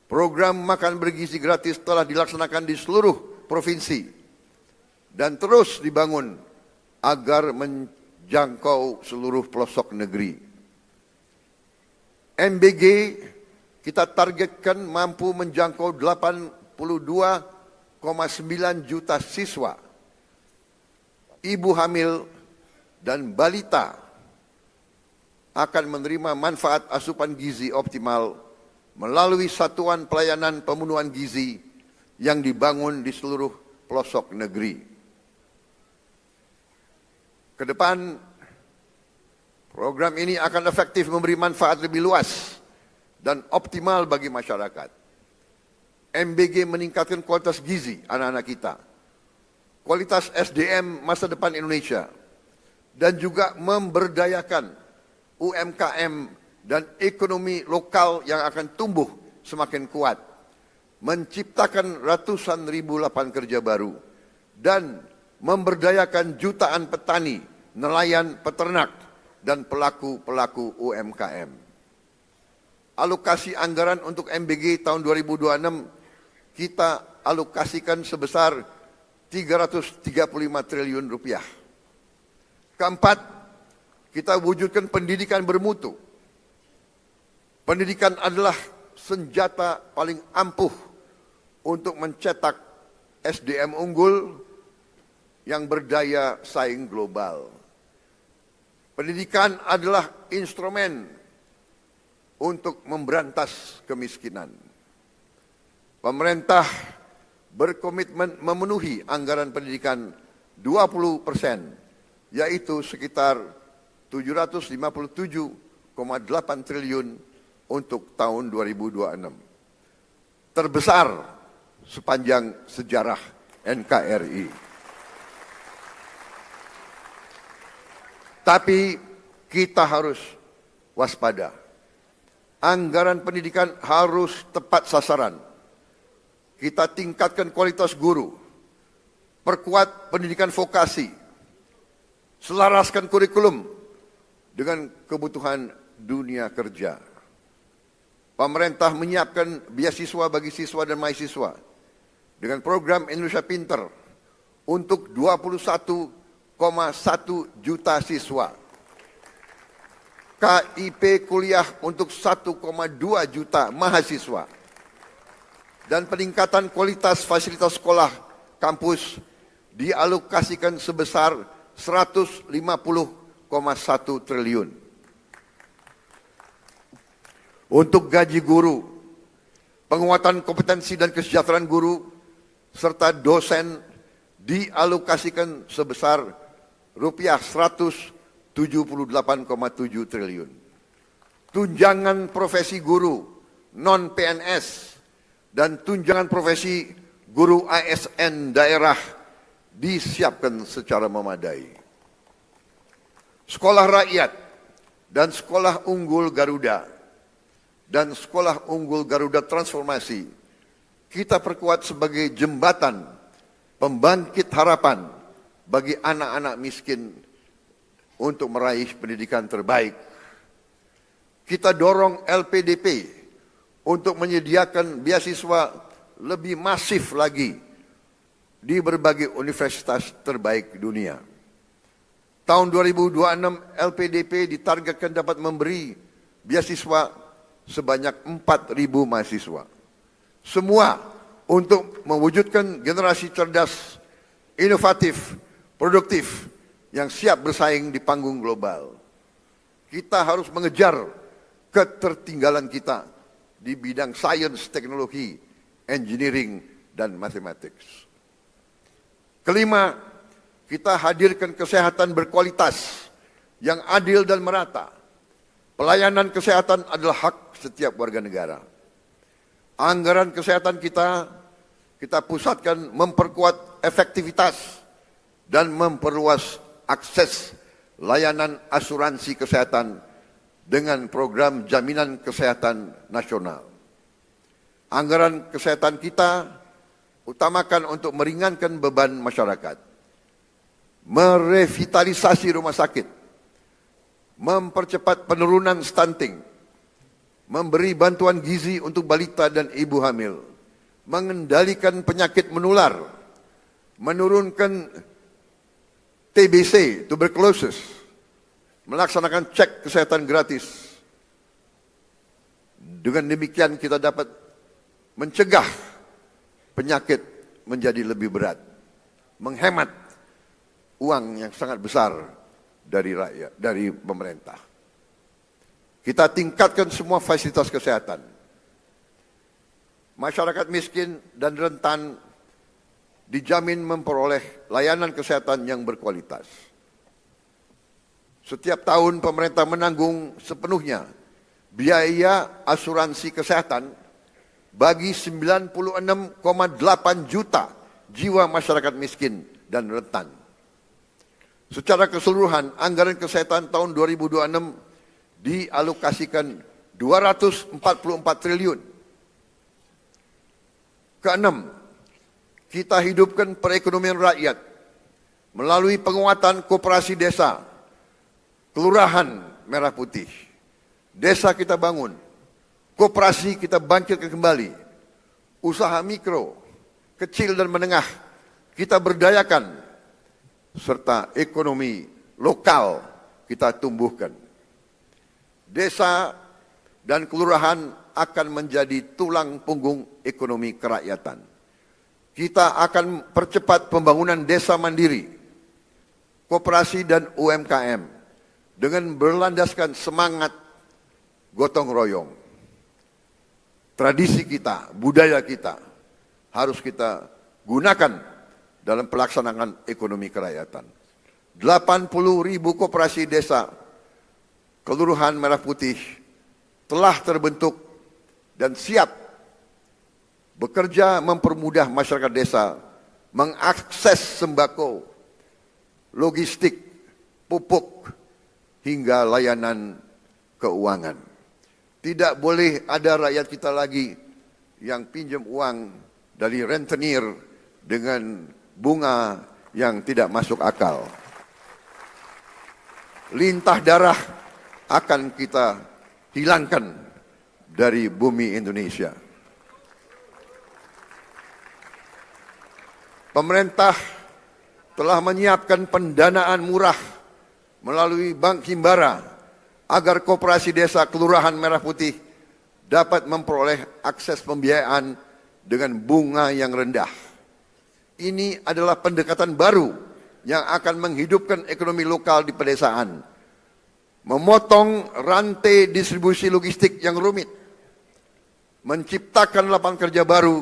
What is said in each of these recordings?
Program makan bergizi gratis telah dilaksanakan di seluruh provinsi dan terus dibangun agar menjangkau seluruh pelosok negeri. MBG kita targetkan mampu menjangkau 82,9 juta siswa, ibu hamil dan balita akan menerima manfaat asupan gizi optimal melalui satuan pelayanan pemenuhan gizi yang dibangun di seluruh pelosok negeri. Ke depan, program ini akan efektif memberi manfaat lebih luas dan optimal bagi masyarakat. MBG meningkatkan kualitas gizi anak-anak kita, kualitas SDM masa depan Indonesia, dan juga memberdayakan UMKM dan ekonomi lokal yang akan tumbuh semakin kuat, menciptakan ratusan ribu lapangan kerja baru, dan memberdayakan jutaan petani, nelayan, peternak, dan pelaku-pelaku UMKM. Alokasi anggaran untuk MBG tahun 2026 kita alokasikan sebesar 335 triliun rupiah. Keempat, kita wujudkan pendidikan bermutu. Pendidikan adalah senjata paling ampuh untuk mencetak SDM unggul yang berdaya saing global. Pendidikan adalah instrumen untuk memberantas kemiskinan. Pemerintah berkomitmen memenuhi anggaran pendidikan 20%, yaitu sekitar 757,8 triliun untuk tahun 2026. Terbesar sepanjang sejarah NKRI. Tapi kita harus waspada. Anggaran pendidikan harus tepat sasaran. Kita tingkatkan kualitas guru, perkuat pendidikan vokasi, selaraskan kurikulum dengan kebutuhan dunia kerja. Pemerintah menyiapkan beasiswa bagi siswa dan mahasiswa dengan program Indonesia Pinter untuk 21,1 juta siswa. KIP kuliah untuk 1,2 juta mahasiswa. Dan peningkatan kualitas fasilitas sekolah kampus dialokasikan sebesar 150,1 triliun. Untuk gaji guru, penguatan kompetensi dan kesejahteraan guru, serta dosen dialokasikan sebesar rupiah 178,7 triliun. Tunjangan profesi guru, non-PNS, dan tunjangan profesi guru ASN daerah disiapkan secara memadai. Sekolah rakyat dan sekolah unggul Garuda dan sekolah unggul Garuda Transformasi kita perkuat sebagai jembatan pembangkit harapan bagi anak-anak miskin untuk meraih pendidikan terbaik. Kita dorong LPDP untuk menyediakan beasiswa lebih masif lagi di berbagai universitas terbaik dunia. Tahun 2026 LPDP ditargetkan dapat memberi beasiswa sebanyak 4.000 mahasiswa. Semua untuk mewujudkan generasi cerdas, inovatif, produktif, yang siap bersaing di panggung global. Kita harus mengejar ketertinggalan kita di bidang sains, teknologi, engineering, dan mathematics. Kelima, kita hadirkan kesehatan berkualitas yang adil dan merata. Pelayanan kesehatan adalah hak setiap warga negara. Anggaran kesehatan kita pusatkan memperkuat efektivitas dan memperluas akses layanan asuransi kesehatan dengan program jaminan kesehatan nasional. Anggaran kesehatan kita utamakan untuk meringankan beban masyarakat, merevitalisasi rumah sakit, mempercepat penurunan stunting, memberi bantuan gizi untuk balita dan ibu hamil, mengendalikan penyakit menular, menurunkan TBC, tuberculosis, melaksanakan cek kesehatan gratis. Dengan demikian kita dapat mencegah penyakit menjadi lebih berat, menghemat uang yang sangat besar dari rakyat, dari pemerintah. Kita tingkatkan semua fasilitas kesehatan. Masyarakat miskin dan rentan dijamin memperoleh layanan kesehatan yang berkualitas. Setiap tahun pemerintah menanggung sepenuhnya biaya asuransi kesehatan bagi 96,8 juta jiwa masyarakat miskin dan rentan. Secara keseluruhan, anggaran kesehatan tahun 2026 dialokasikan 244 triliun. Keenam, kita hidupkan perekonomian rakyat melalui penguatan koperasi desa, kelurahan merah putih. Desa kita bangun, koperasi kita bangkitkan kembali, usaha mikro, kecil dan menengah kita berdayakan, serta ekonomi lokal kita tumbuhkan. Desa dan kelurahan akan menjadi tulang punggung ekonomi kerakyatan. Kita akan percepat pembangunan desa mandiri, koperasi dan UMKM dengan berlandaskan semangat gotong royong. Tradisi kita, budaya kita harus kita gunakan dalam pelaksanaan ekonomi kerakyatan. 80.000 koperasi desa Kelurahan Merah Putih telah terbentuk dan siap bekerja mempermudah masyarakat desa mengakses sembako, logistik, pupuk, hingga layanan keuangan. Tidak boleh ada rakyat kita lagi yang pinjam uang dari rentenir dengan bunga yang tidak masuk akal. Lintah darah akan kita hilangkan dari bumi Indonesia. Pemerintah telah menyiapkan pendanaan murah melalui Bank Himbara agar koperasi desa Kelurahan Merah Putih dapat memperoleh akses pembiayaan dengan bunga yang rendah. Ini adalah pendekatan baru yang akan menghidupkan ekonomi lokal di pedesaan, memotong rantai distribusi logistik yang rumit, menciptakan lapangan kerja baru,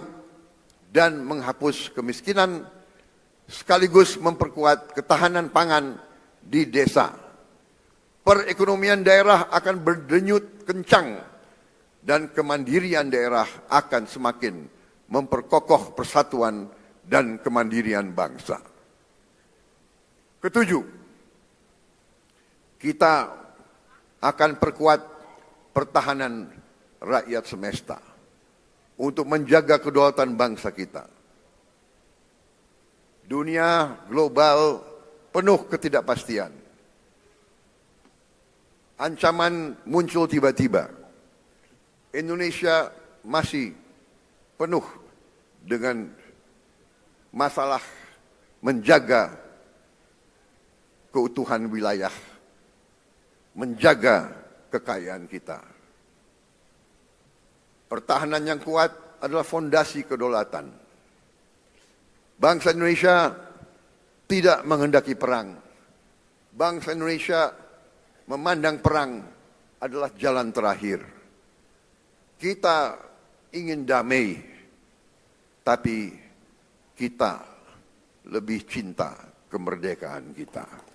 dan menghapus kemiskinan, sekaligus memperkuat ketahanan pangan di desa. Perekonomian daerah akan berdenyut kencang dan kemandirian daerah akan semakin memperkokoh persatuan dan kemandirian bangsa. Ketujuh, kita akan perkuat pertahanan rakyat semesta untuk menjaga kedaulatan bangsa kita. Dunia global penuh ketidakpastian. Ancaman muncul tiba-tiba. Indonesia masih penuh dengan masalah menjaga keutuhan wilayah, menjaga kekayaan kita. Pertahanan yang kuat adalah fondasi kedaulatan. Bangsa Indonesia tidak menghendaki perang. Bangsa Indonesia memandang perang adalah jalan terakhir. Kita ingin damai, tapi kita lebih cinta kemerdekaan kita.